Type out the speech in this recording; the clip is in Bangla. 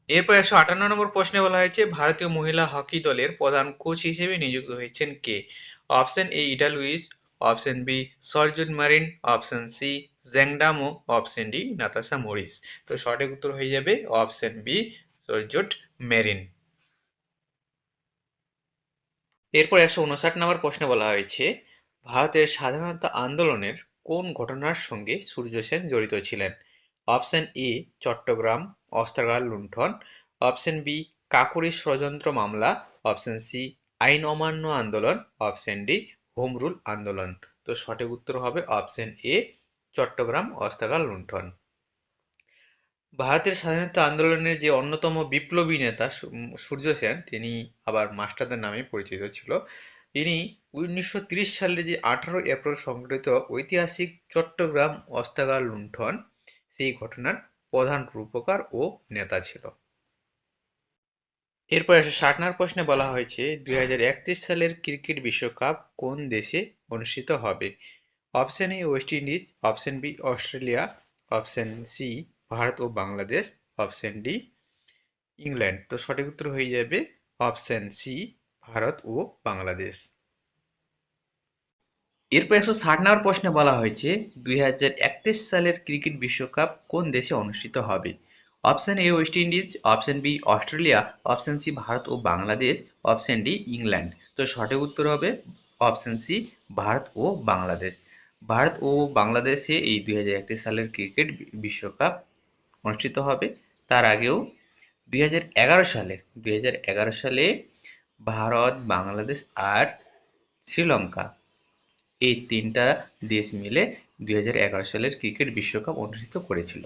এরপর 158 নম্বর প্রশ্নে বলা হয়েছে ভারতীয় মহিলা হকি দলের প্রধান কোচ হিসেবে নিযুক্ত হয়েছেন কে? Option A Ida Louis, option B Sjoerd Marijne, option C জ্যাংডামো, অপশন ডি নাতাশা মরিস। তো সঠিক উত্তর হয়ে যাবে অপশন বি সরজুট মেরিন। এরপর 159 নম্বর প্রশ্নে বলা হয়েছে ভারতের স্বাধীনতা আন্দোলনের কোন ঘটনার সঙ্গে সূর্য সেন জড়িত ছিলেন? অপশন এ চট্টগ্রাম অস্ত্রাগার লুণ্ঠন, অপশন বি কাকুরি ষড়যন্ত্র মামলা, অপশন সি আইন অমান্য আন্দোলন, অপশন ডি হোম রুল আন্দোলন। তো সঠিক উত্তর হবে অপশন এ চট্টগ্রাম অস্ত্রাগার লুণ্ঠন। ভারতের স্বাধীনতা আন্দোলনের যে অন্যতম বিপ্লবী নেতা সূর্য সেন, তিনি আবার মাস্টারদার নামে পরিচিত ছিল। তিনি 1930 সালে যে 18 এপ্রিল সংঘটিত ঐতিহাসিক চট্টগ্রাম অস্ত্রাগার লুণ্ঠন, সেই ঘটনার প্রধান রূপকার ও নেতা ছিল। এরপর 160 প্রশ্নে বলা হয়েছে 2031 সালের ক্রিকেট বিশ্বকাপ কোন দেশে অনুষ্ঠিত হবে? Option A West Indies, option B Australia, option C Bharat ও বাংলাদেশ, অপশন ডি ইংল্যান্ড। তো সঠিক উত্তর হয়ে যাবে অপশন সি ভারত ও বাংলাদেশ। এরপর 160 নম্বর প্রশ্নে বলা হয়েছে 2031 সালের ক্রিকেট বিশ্বকাপ কোন দেশে অনুষ্ঠিত হবে? Option A West Indies, option B Australia, option C Bharat ও বাংলাদেশ, অপশন ডি ইংল্যান্ড। তো সঠিক উত্তর হবে অপশন সি ভারত ও বাংলাদেশ। ভারত ও বাংলাদেশে এই 2031 সালের ক্রিকেট বিশ্বকাপ অনুষ্ঠিত হবে। তার আগেও 2011 সালে ভারত, বাংলাদেশ আর শ্রীলঙ্কা, এই তিনটা দেশ মিলে 2011 সালের ক্রিকেট বিশ্বকাপ অনুষ্ঠিত করেছিল।